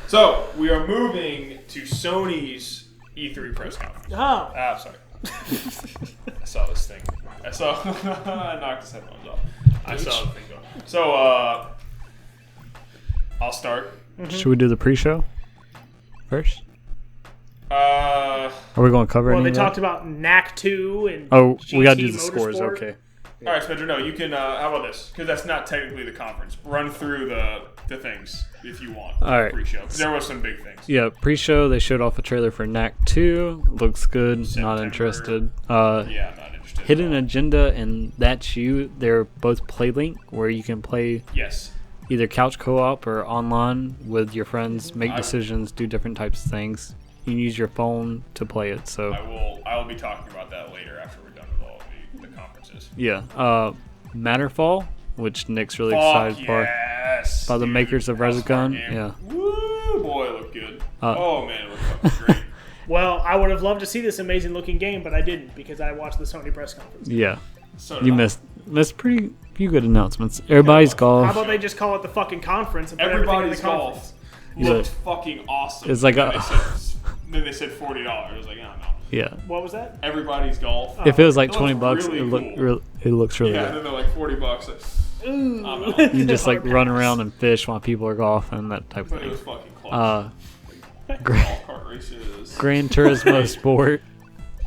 So we are moving to Sony's E3 press conference. Oh. Sorry. I saw this thing. I knocked his headphones off. I saw the thing go. So, I'll start. Mm-hmm. Should we do the pre-show first? Are we going to cover any of that? Well, they talked about NAC 2 and we got to do the Motorsport. scores, okay. All right, Spencer, no, you can, how about this? Because that's not technically the conference. Run through the things if you want. All right. Pre-show. Because there were some big things. Yeah, pre-show, they showed off a trailer for NAC 2. Looks good. September. Not interested. Yeah, I'm not interested. Hidden Agenda and That's You, they're both PlayLink, where you can play either couch co-op or online with your friends, make decisions, do different types of things. You can use your phone to play it. So I will be talking about that later after we're done with all the conferences. Yeah. Matterfall, which Nick's really excited for. By the makers of Resogun. Yeah. Woo, boy, it looked good. Oh, man, it looked fucking great. Well, I would have loved to see this amazing looking game, but I didn't because I watched the Sony press conference. Yeah. So you missed pretty few good announcements. Everybody's golf. How about they just call it the fucking conference and put everything in the conference? Looked fucking awesome. It's like then they said $40. I was like, oh, no. Yeah. What was that? Everybody's golf. If it was like $20, really it looks really good. Yeah, and then they're like $40. Ooh. You just like run around and fish while people are golfing, that type of But thing. it was fucking close. Golf cart races. Gran Turismo Sport.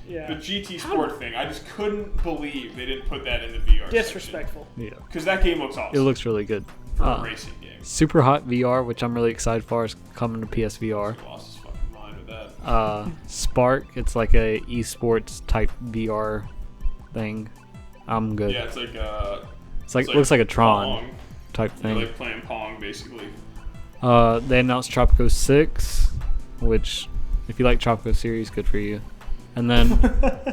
Yeah. The GT Sport thing, I just couldn't believe they didn't put that in the VR Disrespectful. Yeah. Because that game looks awesome. It looks really good. For a racing game. Super Hot VR, which I'm really excited for, is coming to PSVR. Lost his fucking mind with that. Spark, it's like a esports type VR thing. I'm good. Yeah, it's like looks like a Tron Pong. type thing. You're like playing Pong, basically. They announced Tropico 6, which, if you like Tropico series, good for you. And then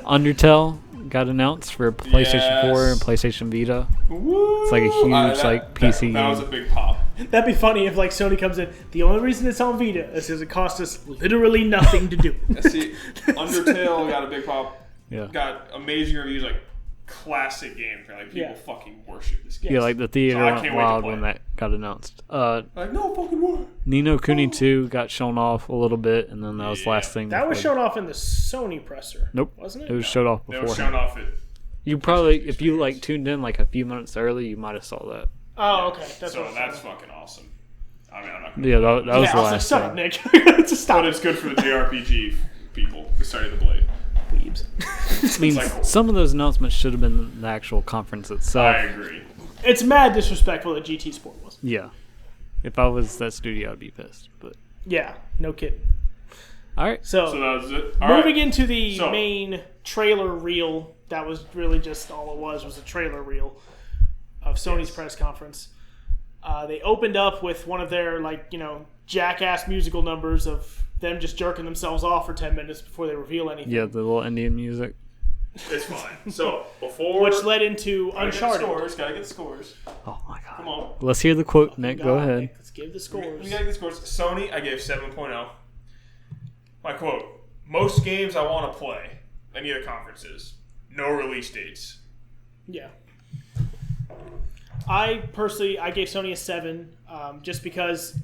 Undertale got announced for PlayStation 4 and PlayStation Vita. Woo! It's like a huge PC that was a big pop. That'd be funny if like Sony comes in. The only reason it's on Vita is because it cost us literally nothing to do. See, Undertale got a big pop. Yeah. Got amazing reviews, like classic game. Like people fucking worship this game. Yeah, like the theater So I went can't wait to wild play when it. that got announced. Like no fucking way. Ni no Kuni 2 got shown off a little bit, and then that was the last thing. That was shown off in the Sony presser. Nope, wasn't it? It was showed off It before. was shown off at. You probably, if you like tuned in like a few minutes early, you might have saw that. Oh, okay. That's fucking awesome. I mean, I'm not gonna. Yeah, that was the last shut thing. up, Nick. Just stop. But it's good for the JRPG people. Sorry, the Blade. Weebs. I mean, like- some of those announcements should have been in the actual conference itself. I agree. It's mad disrespectful that GT Sport was. Yeah. If I was that studio, I'd be pissed. But Yeah, no kidding. all right. So that was it. moving into the main trailer reel, that was really just all it was a trailer reel of Sony's press conference. They opened up with one of their jackass musical numbers of them just jerking themselves off for 10 minutes before they reveal anything. Yeah, the little Indian music. It's fine. So before, which led into Uncharted. Gotta get the scores. Oh my god. Come on. Let's hear the quote, Nick. Go ahead. Nick, let's give the scores. We gotta get the scores. Sony, I gave 7.0. My quote: most games I want to play. Any of the conferences, no release dates. Yeah. I gave Sony a 7, just because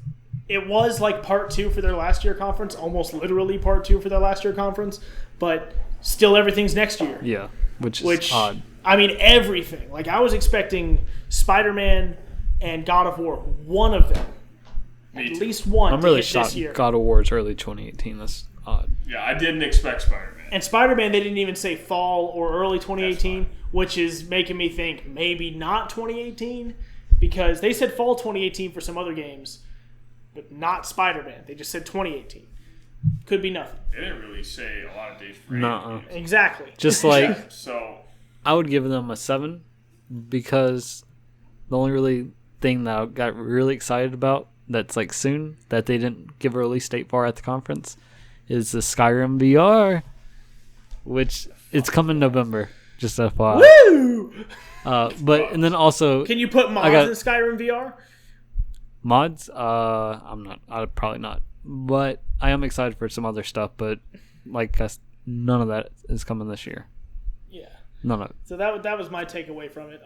it was like part 2 for their last year conference, almost literally part 2 for their last year conference, but still everything's next year. Yeah, which is odd. I mean, everything. Like, I was expecting Spider-Man and God of War, one of them. Me At too. least one. I'm really to hit shocked this year. God of War is early 2018. That's odd. Yeah, I didn't expect Spider-Man. And Spider-Man, they didn't even say fall or early 2018, which is making me think maybe not 2018, because they said fall 2018 for some other games, but not Spider-Man. They just said 2018. Could be nothing. They didn't really say a lot of dates for Nuh-uh. any games. Exactly. Just like, So, I would give them a 7 because the only really thing that I got really excited about that's like soon that they didn't give a release date for at the conference is the Skyrim VR, which it's coming November. Just FYI. Woo! And then also Can you put mods in Skyrim VR? mods. I'd probably not. But I am excited for some other stuff. But none of that is coming this year. Yeah. No. So that was my takeaway from it.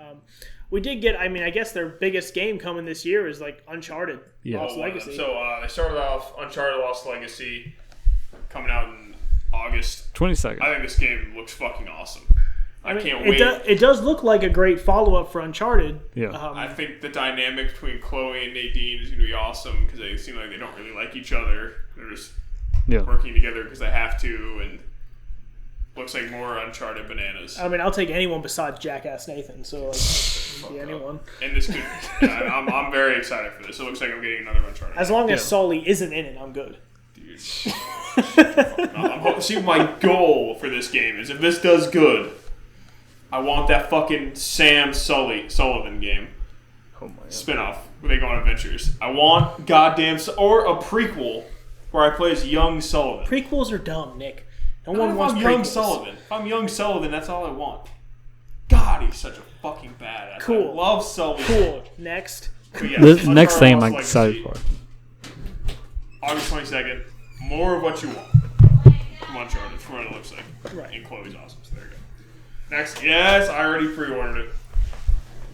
We did get, I guess their biggest game coming this year is like Uncharted Lost Legacy. So they started off Uncharted Lost Legacy coming out in August 22nd. I think this game looks fucking awesome. I can't wait. It does look like a great follow-up for Uncharted. Yeah. I think the dynamic between Chloe and Nadine is going to be awesome because they seem like they don't really like each other. They're just working together because they have to, and looks like more Uncharted bananas. I'll take anyone besides Jackass Nathan. So anyone. And this could, I'm very excited for this. It looks like I'm getting another Uncharted. As long as Sully isn't in it, I'm good. Dude. See, my goal for this game is if this does good, I want that fucking Sam Sullivan game. Oh my God. Spinoff where they go on adventures. I want or a prequel where I play as young Sullivan. Prequels are dumb, Nick. No Not one if wants I'm prequels. young Sullivan. If I'm young Sullivan, that's all I want. God, he's such a fucking badass. Cool. I love Sullivan. Cool. Next. Yeah, The next thing I'm Lost excited Legacy, for. August 22nd. More of what you want. From Uncharted, from what it looks like. Right. And Chloe's awesome, so there you go. Next, yes, I already pre-ordered it.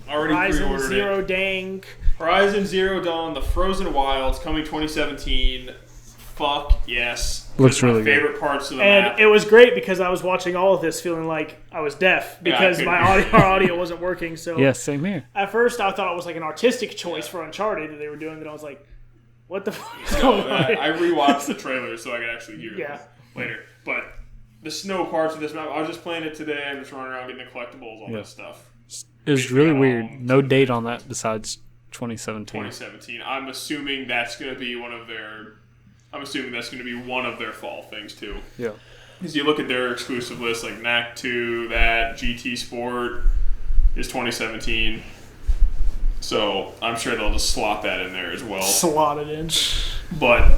Horizon Zero Dawn. Horizon Zero Dawn, The Frozen Wilds, coming 2017. Fuck yes. Looks my really good. favorite parts of the And map. it was great because I was watching all of this feeling like I was deaf because our audio wasn't working. So Yeah, same here. at first I thought it was like an artistic choice for Uncharted that they were doing, and I was like, what the fuck is going on? I rewatched the trailer so I could actually hear Yeah. it later. But the snow parts of this map, I was just playing it today. I'm just running around getting the collectibles, all that stuff. It was really weird. No date on that besides 2017. 2017. I'm assuming that's going to be one of their fall things too. Yeah. Because you look at their exclusive list, like NAC 2, that GT Sport is 2017. So I'm sure they'll just slot that in there as well. Slotted in. But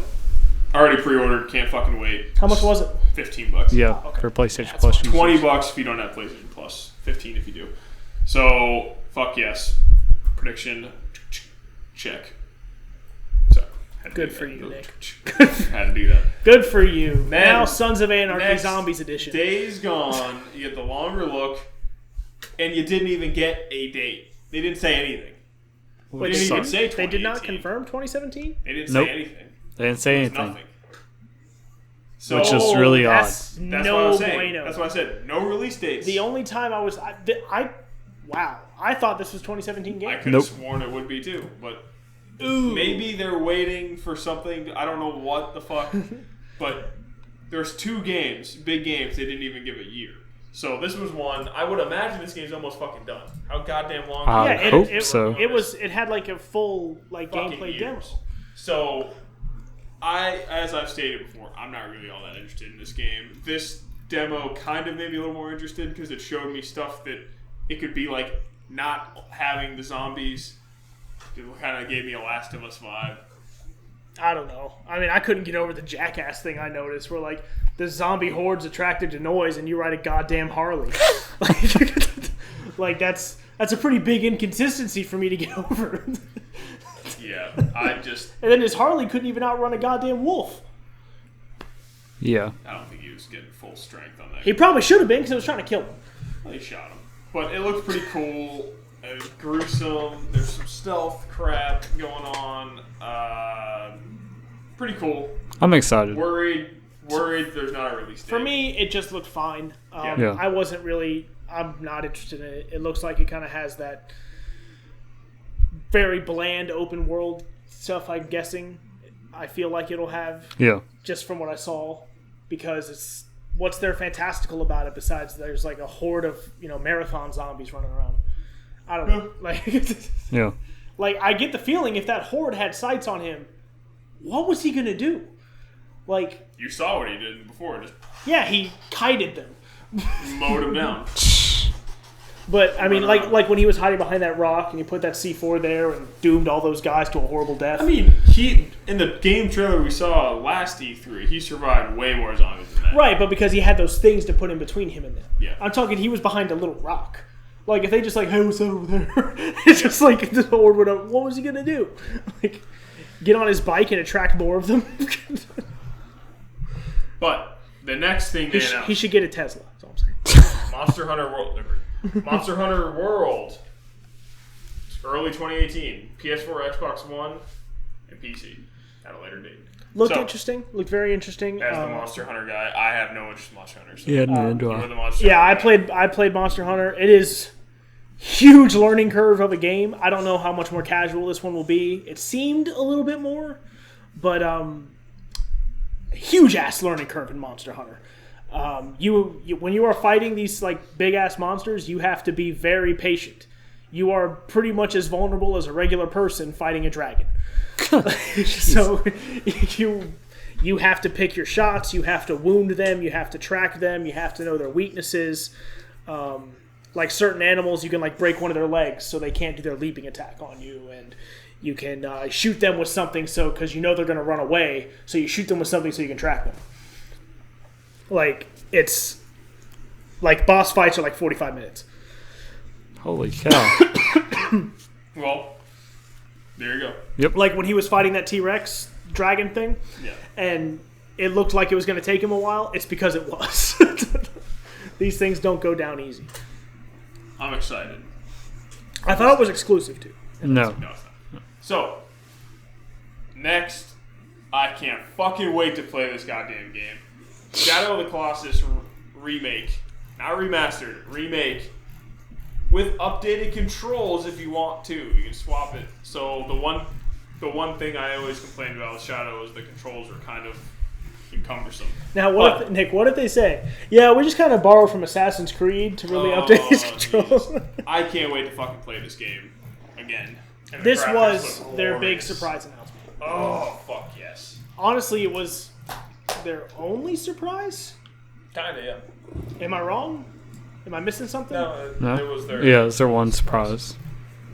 I already pre-ordered, can't fucking wait. How much was it? $15. Yeah, okay. for PlayStation Plus users. $20 if you don't have PlayStation Plus. $15 if you do. So fuck yes. Prediction check. So Good for you, Nick. Had to do that. Good for you. Then, now Sons of Anarchy next Zombies Edition. Days Gone. You get the longer look, and you didn't even get a date. They didn't say anything. Wait, They didn't even say they did not 2018. confirm 2017? They didn't Nope. say anything. They didn't say It was anything. nothing. So Which is really odd. That's That's no what I was saying. bueno. That's what I said. No release dates. The only time I thought this was 2017 game. I could have sworn it would be too, but maybe they're waiting for something. I don't know what the fuck, but there's two games, big games. They didn't even give a year. So this was one. I would imagine this game's almost fucking done. How goddamn long? I yeah, hope so. It had like a full fucking gameplay demo. years. So as I've stated before, I'm not really all that interested in this game. This demo kind of made me a little more interested because it showed me stuff that it could be like not having the zombies. It kind of gave me a Last of Us vibe. I don't know. I couldn't get over the Jackass thing I noticed where like the zombie horde's attracted to noise and you ride a goddamn Harley. like that's a pretty big inconsistency for me to get over. Yeah, And then his Harley couldn't even outrun a goddamn wolf. Yeah. I don't think he was getting full strength on that. He probably should have been because it was trying to kill him. They shot him. But it looked pretty cool. It was gruesome. There's some stealth crap going on. Pretty cool. I'm excited. Worried there's not a release date. For me, it just looked fine. Yeah. I'm not interested in it. It looks like it kind of has that very bland open world stuff, I'm guessing. I feel like it'll have, Yeah. just from what I saw, because what's there fantastical about it besides there's like a horde of, marathon zombies running around. I don't know. Yeah. Like, I get the feeling if that horde had sights on him, what was he going to do? Like, You saw what he did before. Just yeah, he kited them. mowed him down. But, Run around. like when he was hiding behind that rock and he put that C4 there and doomed all those guys to a horrible death. I mean, he in the game trailer we saw last E3, he survived way more zombies than that. Right, but because he had those things to put in between him and them. Yeah. I'm talking he was behind a little rock. Like, if they just like, hey, what's that over there? It's just like, the horde would have, what was he going to do? Like, get on his bike and attract more of them? But the next thing they announced, he should get a Tesla, that's all I'm saying. Monster Hunter World. Monster Hunter World. Early 2018. PS4, Xbox One, and PC at a later date. Looked interesting. Looked very interesting. As the Monster Hunter guy, I have no interest in Monster Hunter. So Yeah, neither do I. I played Monster Hunter. It is huge learning curve of a game. I don't know how much more casual this one will be. It seemed a little bit more, but huge ass learning curve in Monster Hunter. You when you are fighting these like big ass monsters, you have to be very patient. You are pretty much as vulnerable as a regular person fighting a dragon. So you have to pick your shots. You have to wound them. You have to track them. You have to know their weaknesses. Like certain animals, you can like break one of their legs so they can't do their leaping attack on you, and you can shoot them with something so because you know they're going to run away. So you shoot them with something so you can track them. Like it's like boss fights are like 45 minutes. Holy cow! Well, there you go. Yep. Like when he was fighting that T-Rex dragon thing, and it looked like it was going to take him a while. It's because it was. These things don't go down easy. I'm excited. I thought it was exclusive too. No. No, it's not. So, next, I can't fucking wait to play this goddamn game. Shadow of the Colossus remake. Not remastered, remake. With updated controls if you want to. You can swap it. So the one thing I always complained about with Shadow is the controls were kind of cumbersome. Now, Nick, what if they say, yeah, we just kind of borrowed from Assassin's Creed to really update these controls? I can't wait to fucking play this game again. And the This graphics was look their big glorious. surprise announcement. Oh, fuck yes. Honestly, it was their only surprise? Kinda, yeah. Am I wrong? Am I missing something? No? It was their... Yeah, it's their one surprise.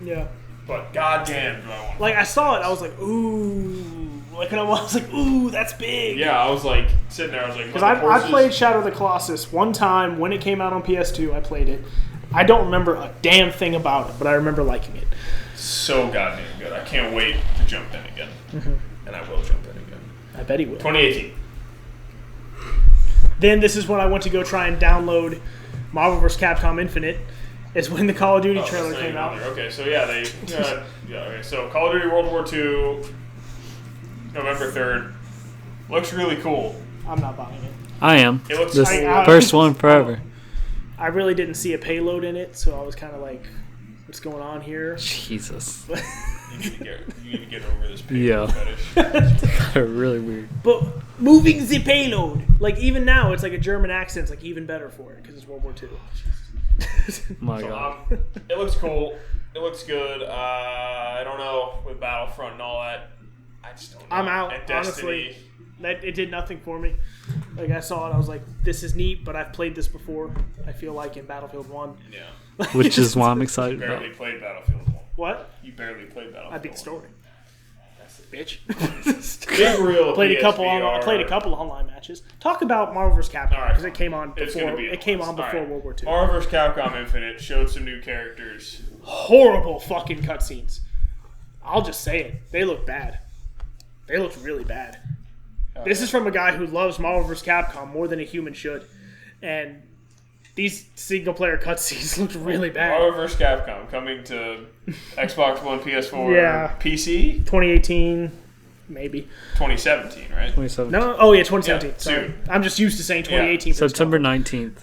Yeah. But goddamn, do I want to... Like, I saw it, I was like, ooh. Like, and I was like, ooh, that's big. Yeah, I was like, sitting there, I was like... Because I played Shadow of the Colossus one time when it came out on PS2. I played it. I don't remember a damn thing about it, but I remember liking it. So goddamn good. I can't wait to jump in again. Mm-hmm. And I will jump in again. I bet he will. 2018. Then this is when I went to go try and download Marvel vs. Capcom Infinite. Is when the Call of Duty trailer came out. Okay, so yeah, okay, so Call of Duty World War II, November 3rd. Looks really cool. I'm not buying it. I am. It looks this cool. first one forever. I really didn't see a payload in it, so I was kind of like, what's going on here? Jesus. You need to get over this payload fetish. They're really weird. But moving the payload. Like, even now, it's like a German accent's like even better for it, because it's World War II. My So, God. it looks cool. It looks good. I don't know with Battlefront and all that. I just don't know. I'm out, And Destiny. honestly. It did nothing for me. Like, I saw it, I was like, this is neat, but I've played this before. I feel like in Battlefield 1. Yeah. Which is why I'm excited You about. barely played Battlefield 1. What? You barely played Battlefield 1. I beat the story. Bitch. Big real played a couple. PSVR. I played a couple online matches. Talk about Marvel vs. Capcom All right, because it came on It's gonna before. be It came on All before right. World War II. Marvel vs. Capcom Infinite showed some new characters. Horrible fucking cutscenes. I'll just say it. They look bad. They looked really bad. This is from a guy who loves Marvel vs. Capcom more than a human should, and these single player cutscenes looked really bad. Marvel vs. Capcom coming to Xbox One, PS4, Yeah. PC. 2018, maybe. 2017, right? 27. No, oh yeah, 2017. Yeah, Sorry. soon. I'm just used to saying 2018. for September stuff. 19th.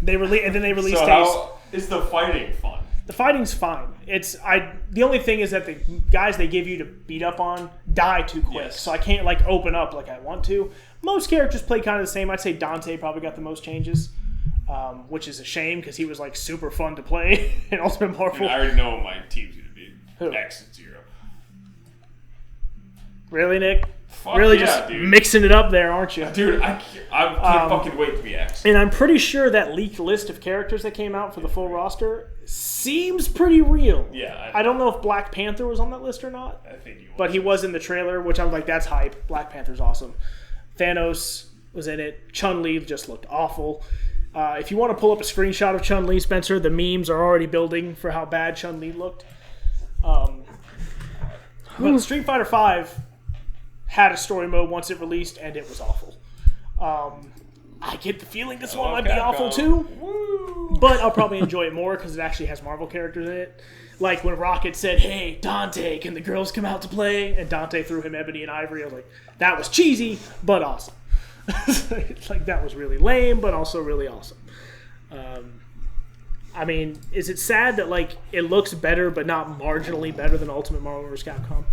They released, and then they released So a. how is the fighting fun? The fighting's fine. The only thing is that the guys they give you to beat up on die too quick, Yes. so I can't like open up like I want to. Most characters play kind of the same. I'd say Dante probably got the most changes, which is a shame because he was like super fun to play in Ultimate Marvel. I already know what my team's gonna be. Who? X and 0. Really, Nick? Fuck Really, yeah, just dude. mixing it up there, aren't you? Dude, I can't fucking wait to be X. And I'm pretty sure that leaked list of characters that came out for the full roster seems pretty real. Yeah, I don't know if Black Panther was on that list or not. I think you. But he was in the trailer, which I'm like, that's hype. Black Panther's awesome. Thanos was in it. Chun-Li just looked awful. If you want to pull up a screenshot of Chun-Li, Spencer, the memes are already building for how bad Chun-Li looked. But Street Fighter V had a story mode once it released, and it was awful. I get the feeling this one might be awful too. Woo. but I'll probably enjoy it more because it actually has Marvel characters in it. Like when Rocket said, "Hey, Dante, can the girls come out to play?" And Dante threw him Ebony and Ivory. I was like, that was cheesy, but awesome. Like that was really lame, but also really awesome. I mean, is it sad that like it looks better, but not marginally better than Ultimate Marvel vs. Capcom?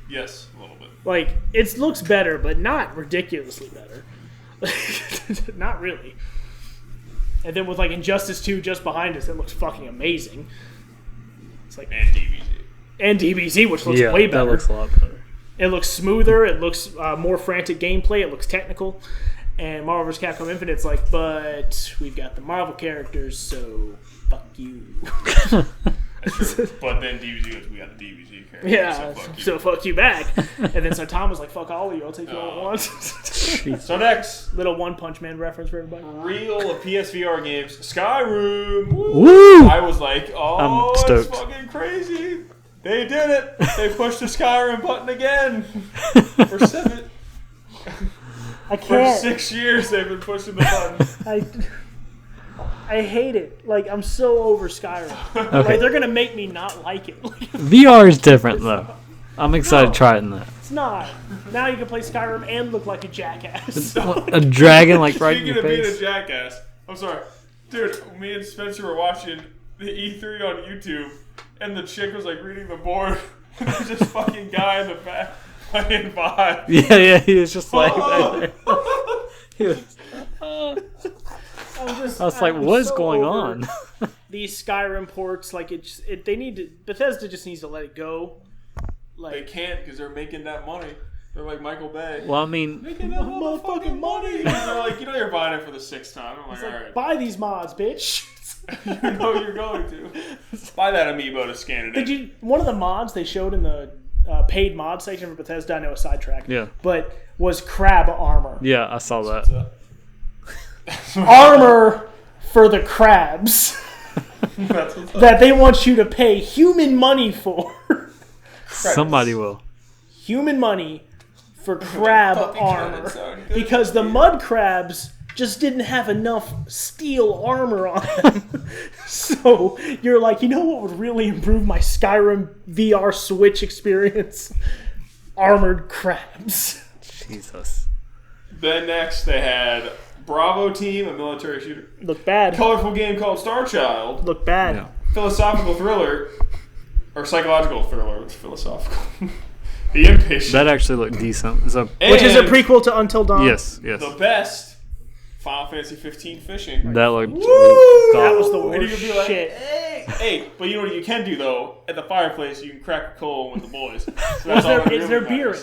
Yes, a little bit. Like it looks better, but not ridiculously better. Not really. And then with like Injustice 2 just behind us, it looks fucking amazing. It's like And DBZ, which looks way better. That looks a lot better. It looks smoother. It looks more frantic gameplay. It looks technical. And Marvel vs. Capcom Infinite's like, but we've got the Marvel characters, so fuck you. That's true. But then DBZ goes, we got the DBZ characters. Yeah, so fuck you back. And then so Tom was like, fuck all of you. I'll take you all at once. So next, little One Punch Man reference for everybody. reel of PSVR games, Skyrim. Woo! I was like, oh, I'm it's stoked. fucking crazy. They did it. They pushed the Skyrim button again. For 6 years they've been pushing the button. I hate it. Like, I'm so over Skyrim. Okay. Like, they're going to make me not like it. VR is different though. I'm excited to try it in that. It's not. Now you can play Skyrim and look like a jackass. A dragon like right in Speaking your of being face. a jackass, I'm sorry. Dude, me and Spencer were watching the E3 on YouTube, and the chick was like reading the board, and there's this fucking guy in the back playing Vive. Yeah, he was just like he was, I was like, what is going on? These Skyrim ports, like, they need to... Bethesda just needs to let it go. Like, They can't because they're making that money. They're like Michael Bay. Well, I mean, Making that motherfucking money. And they're like, you're buying it for the 6th time. I'm like, all right. buy these mods, bitch. You know you're going to. Buy that amiibo to scan it in. One of the mods they showed in the paid mod section for Bethesda, I know a sidetrack, yeah, but was crab armor. yeah, I saw that. Armor for the crabs that they want you to pay human money for. Somebody will. Human money for crab armor. Because the mud crabs just didn't have enough steel armor on them. So you're like, you know what would really improve my Skyrim VR Switch experience? Armored crabs. Jesus. Then next they had Bravo Team, a military shooter. Look bad. Colorful game called Star Child. Look bad. Yeah. Philosophical thriller. Or psychological thriller. It's philosophical. The Impatient. That actually looked decent. Which is a prequel to Until Dawn. Yes. The best, Final Fantasy 15 fishing. That looked. Woo! That was the And you worst can be like, shit. hey, but you know what you can do though? At the fireplace, you can crack a coal with the boys. So Is there beer in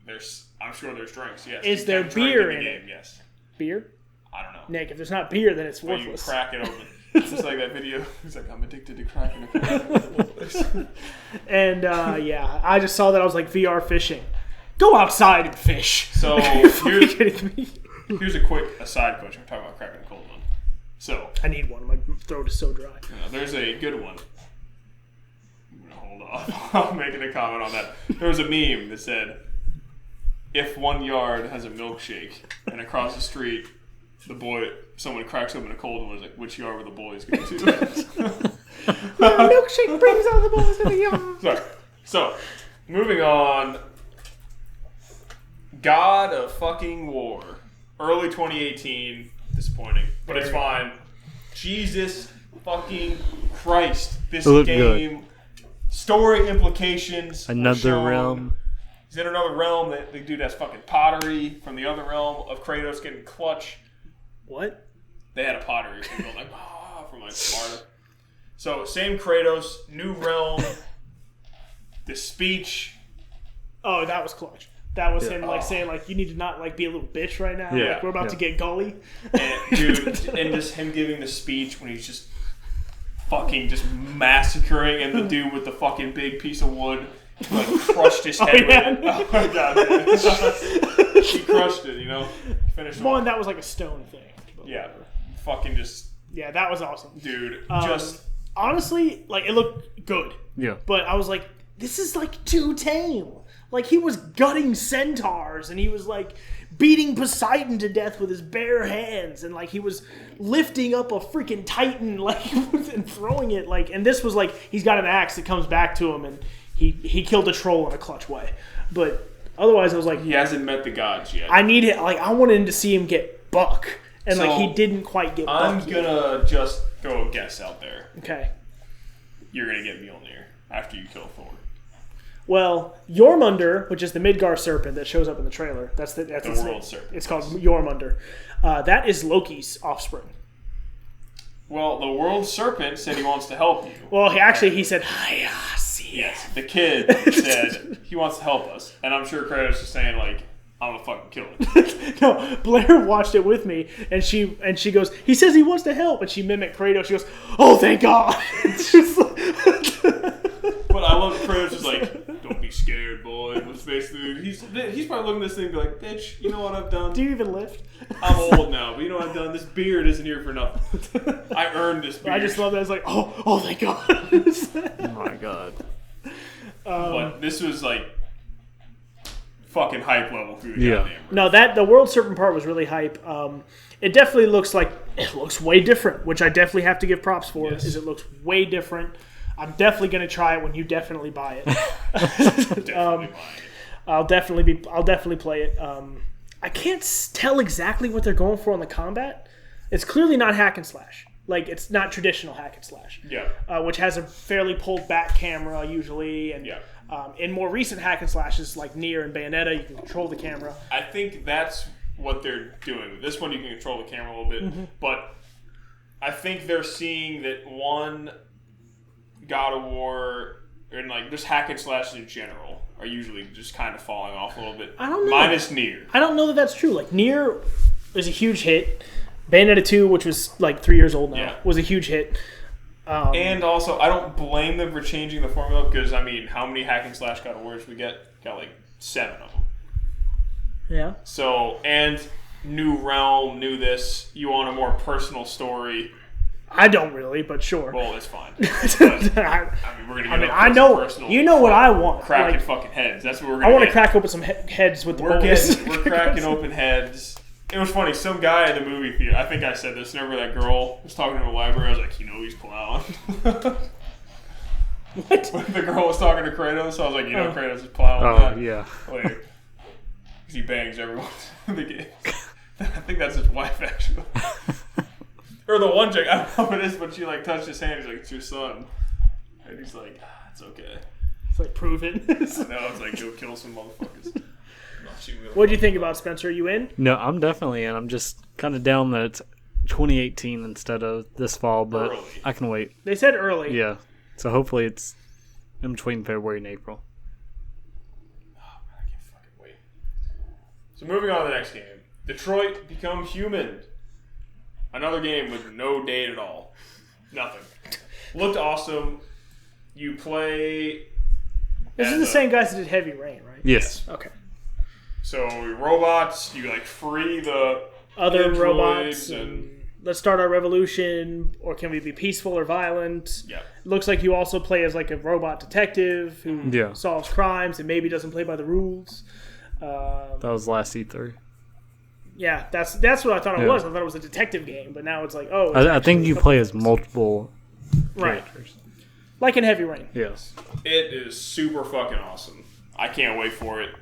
it? I'm sure there's drinks. Yes. Is You there can drink beer the in game, Yes. Beer? I don't know. Nick, if there's not beer, then it's But you worthless. crack it open. It's just like that video. He's like, I'm addicted to cracking a coal. And yeah, I just saw that. I was like, VR fishing. Go outside and fish. So Are you fucking kidding me? here's a quick aside question. We're talking about cracking a cold one. So I need one. My throat is so dry. there's a good one. I'm gonna hold off. I'm making a comment on that. There was a meme that said, if 1 yard has a milkshake and across the street, someone cracks open a cold one, is like, which yard were the boys going to? Milkshake brings all the boys to the yard. Sorry. So, moving on. God of fucking War. Early 2018. Disappointing. But it's fine. Jesus fucking Christ. This It looked game. Story implications. were Another shown. realm. He's in another realm. The dude has fucking pottery from the other realm of Kratos getting clutch. What? They had a pottery symbol, like, from like Sparta. So, same Kratos, new realm. The speech. Oh, that was clutch. That was him saying like, you need to not like be a little bitch right now. Yeah. Like, we're about to get gully. And just him giving the speech when he's just fucking just massacring, and the dude with the fucking big piece of wood like crushed his head with it. Oh my god, man. He crushed it, Finished it. One, that was like a stone thing. Yeah. Fucking just, that was awesome. dude, Honestly, like, it looked good. Yeah. But I was like, this is like too tame. Like, he was gutting centaurs, and he was like beating Poseidon to death with his bare hands, and like he was lifting up a freaking titan, like, and throwing it, like, and this was like he's got an axe that comes back to him, and he killed a troll in a clutch way. But otherwise, I was like, he hasn't met the gods yet. I wanted to see him get buck, and So, like he didn't quite get buck. I'm gonna just go guess out there. Okay. You're gonna get Mjolnir after you kill Thor. Well, Jormungandr, which is the Midgar serpent that shows up in the trailer, that's the world serpent. It's called Jormungandr. That is Loki's offspring. Well, the world serpent said he wants to help you. Well, he said, "Hiya, see." Yes, the kid said he wants to help us, and I'm sure Kratos is saying like, "I'm gonna fucking kill him." No, Blair watched it with me, and she goes, "He says he wants to help," and she mimicked Kratos. She goes, "Oh, thank God!" But I love Kratos is like, "Don't be scared, boy." It's basically he's probably looking at this thing and be like, "Bitch, you know what I've done? Do you even lift? I'm old now, but you know what I've done? This beard isn't here for nothing. I earned this beard." I just love that. It's like, oh, thank God. Oh my God. But this was like fucking hype level food. Yeah. No, the world serpent part was really hype. It definitely looks way different, which I definitely have to give props for. Yes. Is it looks way different. I'm definitely going to try it when you definitely buy it. Definitely buying it. I'll definitely play it. I can't tell exactly what they're going for on the combat. It's clearly not hack and slash. Like, it's not traditional hack and slash. Yeah. Which has a fairly pulled back camera usually, and Yeah. in more recent hack and slashes like Nier and Bayonetta, you can control the camera. I think that's what they're doing. This one you can control the camera a little bit, but I think they're seeing that one God of War and like just hack and slashes in general are usually just kind of falling off a little bit. I don't know. Minus Nier. I don't know that that's true. Like, Nier was a huge hit. Bayonetta 2, which was like 3 years old now, was a huge hit. And also, I don't blame them for changing the formula because, I mean, how many hack and slash God of Wars we get? Got like 7 of them. Yeah. So, and new realm, new this. You want a more personal story. I don't really, but sure. Well, it's fine. But, I mean, we're gonna get I know. personal. You know what I want. Cracking Like, fucking heads. That's what we're gonna I want to get. crack open some heads with the We're bonus. we're cracking open heads. It was funny. Some guy in the movie theater. I think I said this. Remember that girl was talking to the library? I was like, he's plowing. What? When the girl was talking to Kratos, I was like, Kratos is plowing. Oh, that. yeah. Like, 'cause he bangs everyone in the game. I think that's his wife, actually. Or the one chick. I don't know what it is, but she like touched his hand. He's like, "It's your son," and he's like, "It's okay." It's like, prove it. No, it's like, go kill some motherfuckers. What do you think about Spencer? Are you in? No, I'm definitely in. I'm just kind of down that it's 2018 instead of this fall, but Early. I can wait. They said early. Yeah. So hopefully it's in between February and April. Oh, man, I can't fucking wait. So moving on to the next game. Detroit Become Human. Another game with no date at all. Nothing. Looked awesome. You play... This is the same guys that did Heavy Rain, right? Yes. Okay. So robots, you like free the Other androids robots. and Let's start our revolution, or can we be peaceful or violent? yeah. Looks like you also play as like a robot detective who Yeah. solves crimes and maybe doesn't play by the rules. That was last E3. Yeah, that's what I thought it was. I thought it was a detective game, but now it's like, oh, it's I think actually you a play couple as things. multiple Right, characters. like in Heavy Rain. Yes. It is super fucking awesome. I can't wait for it.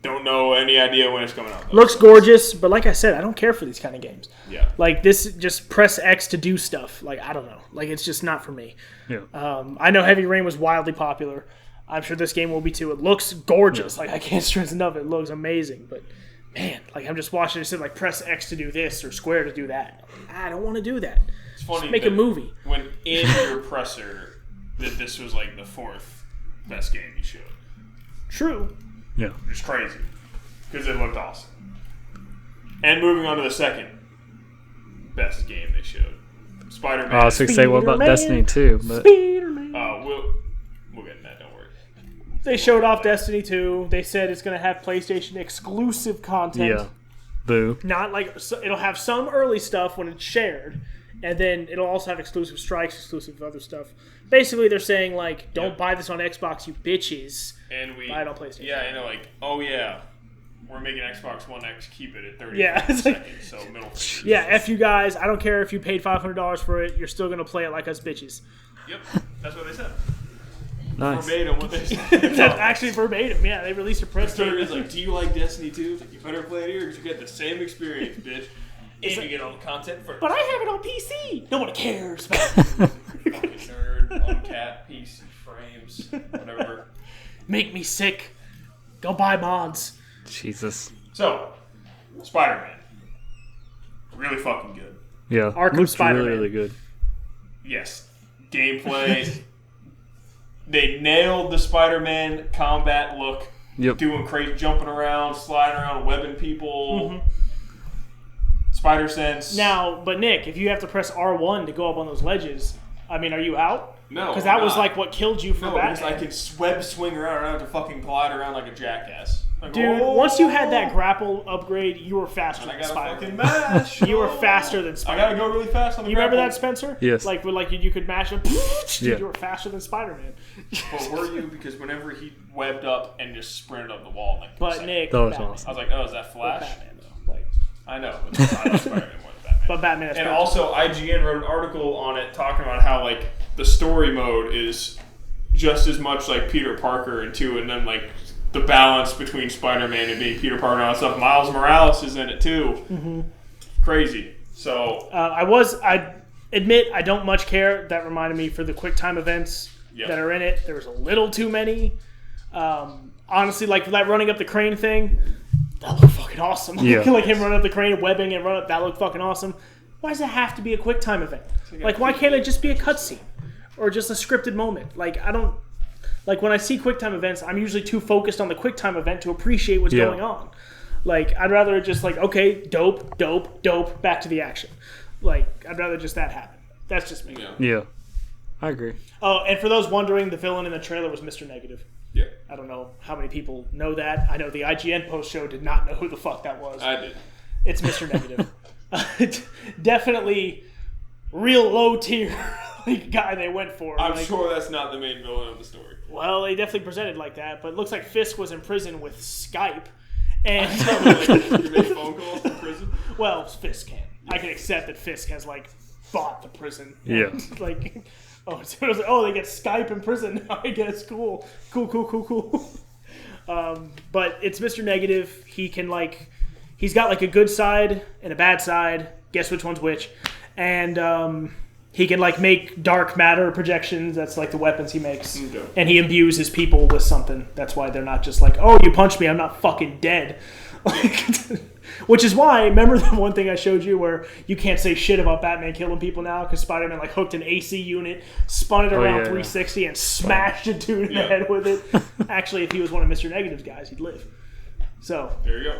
Don't know any idea when it's coming out, though. Looks gorgeous, but like I said, I don't care for these kind of games. Yeah. Like this, just press X to do stuff. Like, I don't know. Like, it's just not for me. Yeah. I know Heavy Rain was wildly popular. I'm sure this game will be too. It looks gorgeous. Like, I can't stress enough. It looks amazing. But man, like, I'm just watching it. Said like press X to do this or square to do that. I don't want to do that. It's funny. Just make a movie. When in your presser, that this was like the 4th best game you showed. True. Yeah. It's crazy because it looked awesome. And moving on to the second best game they showed, Spider-Man. I was going to say, what about Spider-Man. Destiny 2? But Spider-Man. We'll get in that. Don't worry. They showed off Destiny 2. They said it's going to have PlayStation exclusive content. yeah. Boo. Not like so it'll have some early stuff when it's shared, And then it'll also have exclusive strikes, exclusive other stuff. Basically, they're saying, like, don't buy this on Xbox, you bitches. And we... Buy it on PlayStation. Yeah, you know, like, oh yeah, we're making Xbox One X, keep it at 30 seconds, so middle fingers. Yeah, F you guys. I don't care if you paid $500 for it. You're still going to play it like us bitches. Yep, that's what they said. Nice. Verbatim what they said. That's actually verbatim. Yeah, they released a press Kickstarter statement. is like, do you like Destiny 2? Like, you better play it here because you get the same experience, bitch. And you get all the content first. But I have it on PC. Nobody cares. Fucking nerd, uncapped, PC frames, whatever. Make me sick. Go buy mods. Jesus. So, Spider-Man. Really fucking good. Yeah. Arkham Looks Spider-Man. really, really good. Yes. Gameplay. They nailed the Spider-Man combat look. Yep. Doing crazy, jumping around, sliding around, webbing people. Spider Sense. Now, but Nick, if you have to press R1 to go up on those ledges, I mean, are you out? No. Because that I'm was not. like what killed you for No, because Batman. I can web swing around. I don't have to fucking glide around like a jackass. Like, Dude, once you had that grapple upgrade, you were faster And I than got a Spider-Man. fucking mash. You were faster than I Spider-Man. gotta go really fast on the You remember grapple. that, Spencer? Yes. Like you could mash him. Dude, Yeah. you were faster than Spider-Man. But were you? Because whenever he webbed up and just sprinted up the wall, like But Nick, That was Batman. awesome. I was like, oh, is that Flash? Batman though. Like, I know. But I know Spider-Man more than Batman. but Batman is And better. also, IGN wrote an article on it talking about how like the story mode is just as much like Peter Parker and two, and then like the balance between Spider-Man and being Peter Parker and all that stuff. Miles Morales is in it too. Crazy. So I admit I don't much care. That reminded me for the quick time events Yep. that are in it. There was a little too many. Honestly, like that running up the crane thing, that looked fucking awesome. Yeah. Like him running up the crane, webbing and run up, that looked fucking awesome. Why does it have to be a quick time event? Like, why can't it just be a cutscene or just a scripted moment? Like, I don't. Like, when I see QuickTime events, I'm usually too focused on the QuickTime event to appreciate what's going on. Like, I'd rather just, like, okay, dope, dope, dope, back to the action. Like, I'd rather just that happen. That's just me. Yeah. I agree. Oh, and for those wondering, the villain in the trailer was Mr. Negative. yeah, I don't know how many people know that. I know the IGN post show did not know who the fuck that was. I did. It's Mr. Negative. Definitely real low tier guy they went for. I'm sure that's not the main villain of the story. Well, they definitely presented like that, but it looks like Fisk was in prison with Skype. And You make phone calls from prison? well, Fisk can. I can accept that Fisk has like bought the prison. Yeah. Like, oh, so it was like, oh, they get Skype in prison. I guess cool. But it's Mr. Negative. He can like, he's got like a good side and a bad side. Guess which one's which? And he can like make dark matter projections. That's like the weapons he makes. Okay. And he imbues his people with something. That's why they're not just like, oh, you punched me, I'm not fucking dead. Which is why, remember the one thing I showed you where you can't say shit about Batman killing people now because Spider-Man like hooked an AC unit, spun it around 360 and smashed a dude in the head with it. Actually, if he was one of Mr. Negative's guys, he'd live. So There you go.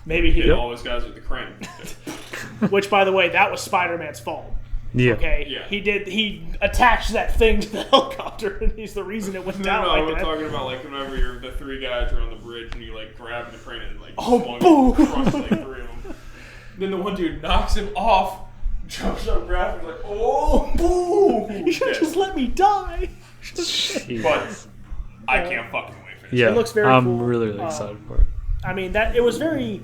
maybe he. Hit all those guys with the crane. Which, by the way, that was Spider-Man's fault. Yeah. Okay, Yeah. he attached that thing to the helicopter, and he's the reason it went down No, like we're that. talking about like whenever the three guys are on the bridge and you like grab the crane and like Oh, swung boom! it, crushed like three of them. Then the one dude knocks him off, jumps up, grabs him, like, oh, boom! You should have just let me die. But I can't fucking wait for this. Yeah. It looks very I'm cool. really, really excited for it. I mean, that it was very,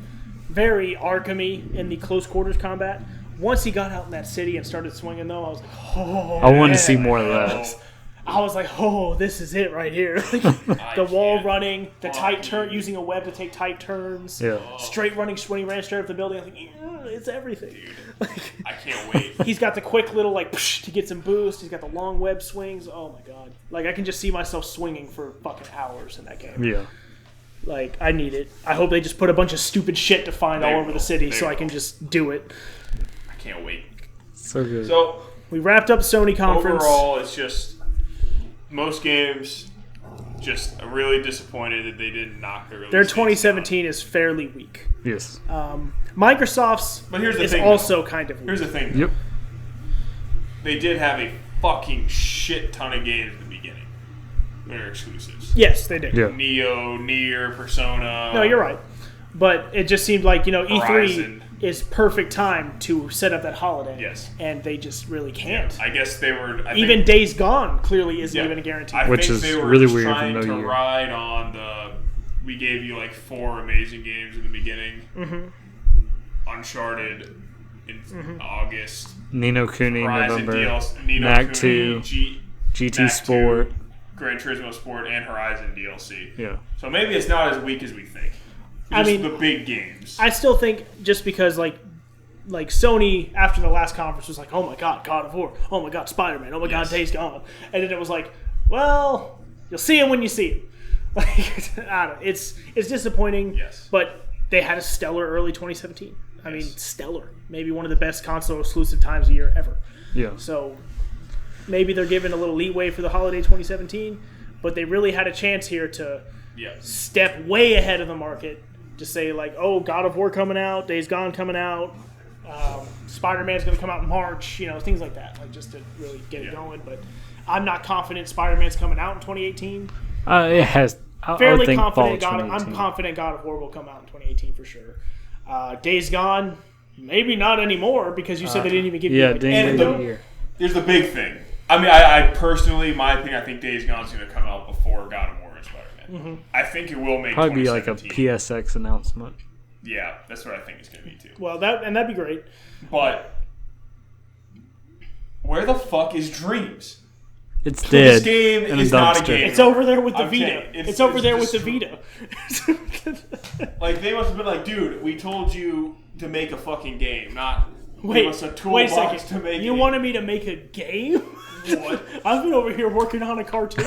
very Arkham-y in the close quarters combat. Once he got out in that city and started swinging, though, I was like, oh. I want to yeah. see more of that. I was like, oh, this is it right here. The wall running, the tight turn, using a web to take tight turns. Yeah. Straight running when he ran straight up the building. I think it's everything. Like, I can't wait. he's got the quick little like to get some boost. He's got the long web swings. Oh my god! Like I can just see myself swinging for fucking hours in that game. Yeah. Like I need it. I hope they just put a bunch of stupid shit to find all They over the will. city They so I will. can just do it. I can't wait. So good. So We wrapped up Sony conference. overall, it's just most games. Just really disappointed that they didn't knock the release. Their dates 2017 is fairly weak. yes. Microsoft's But here's the is thing, also kind of down. weak. Here's the thing. Yep. They did have a fucking shit ton of games at the beginning. They're exclusives. Yes, they did. Yeah. Neo, Nier, Persona. No, you're right. But it just seemed like, E3, Horizon. is perfect time to set up that holiday. Yes. And they just really can't. I guess they were... Even Days Gone clearly isn't even a guarantee. Which is they were really just weird trying from to no year. ride on the... We gave you like 4 amazing games in the beginning. Uncharted in August. Nino Kuni Horizon November. DLC, Nino Knack Kuni, 2. GT Knack Sport. 2, Gran Turismo Sport, and Horizon DLC. Yeah. So maybe it's not as weak as we think. I mean, the big games. I still think just because like Sony after the last conference was like, oh my god, God of War, oh my god, Spider-Man, oh my god, Days Gone, and then it was like, well, you'll see him when you see him. Like, I don't know. It's disappointing. Yes. But they had a stellar early 2017. I mean, stellar. Maybe one of the best console exclusive times of year ever. Yeah. So maybe they're given a little leeway for the holiday 2017, but they really had a chance here to step way ahead of the market. To say like, oh, God of War coming out, Days Gone coming out, Spider-Man's going to come out in March, things like that, like just to really get it going. But I'm not confident Spider-Man's coming out in 2018. It has. Fairly I think confident. fall I'm confident God of War will come out in 2018 for sure. Days Gone, maybe not anymore because you said they didn't even give you a year. Here's the big thing. I mean, I personally, my opinion, I think Days Gone's going to come out before God of War and Spider-Man. I think it will make probably be like a PSX announcement. Yeah, that's what I think it's going to be too. Well, that'd be great. But where the fuck is Dreams? It's dead. This game is not a game. It's over there with the Vita. It's over there with the Vita. Like, they must have been like, dude, we told you to make a fucking game, not give us a toolbox to make You wanted me to make a game? What? I've been over here working on a cartoon.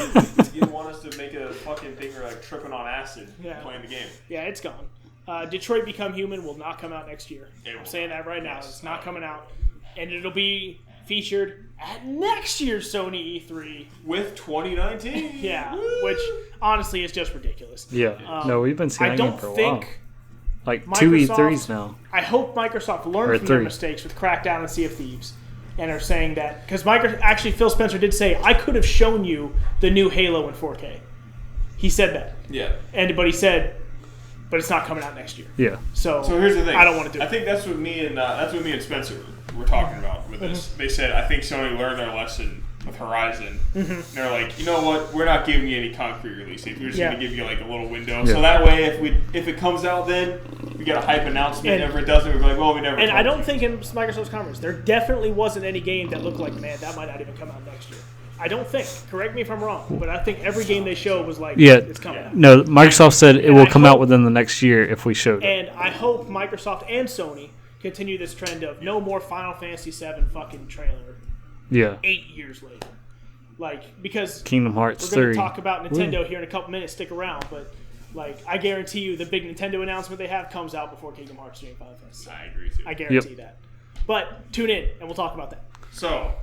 You want us to make a fucking thing where like tripping on acid playing the game. Yeah, it's gone. Detroit Become Human will not come out next year. I'm saying that right now. It's not coming out. And it'll be featured at next year's Sony E3. With 2019. Yeah, which honestly is just ridiculous. Yeah. No, we've been seeing that for a while. Like Microsoft, 2 E3s now. I hope Microsoft learned from their mistakes with Crackdown and Sea of Thieves. And are saying that because actually Phil Spencer did say I could have shown you the new Halo in 4K. He said that. Yeah. But he said, but it's not coming out next year. Yeah. So here's the thing. I don't want to do it. I think that's what me and Spencer were talking about with this. They said I think Sony learned their lesson with Horizon. And they're like, you know what? We're not giving you any concrete release date. We're just going to give you like a little window. So that way, if it comes out, then we get a hype announcement. And if it doesn't, we're like, well, we never. And I don't think in Microsoft's conference there definitely wasn't any game that looked like, man, that might not even come out next year. I don't think. Correct me if I'm wrong, but I think every game they showed was like, it's coming out. No, Microsoft said it will come out within the next year if we showed it. And I hope Microsoft and Sony continue this trend of no more Final Fantasy VII fucking trailer. Yeah. 8 years later. Like, because Kingdom Hearts 3. We're going to talk about Nintendo here in a couple minutes. Stick around, but like, I guarantee you, the big Nintendo announcement they have comes out before Kingdom Hearts 3 and Final Fantasy. I agree with you. I guarantee that. But tune in, and we'll talk about that. So,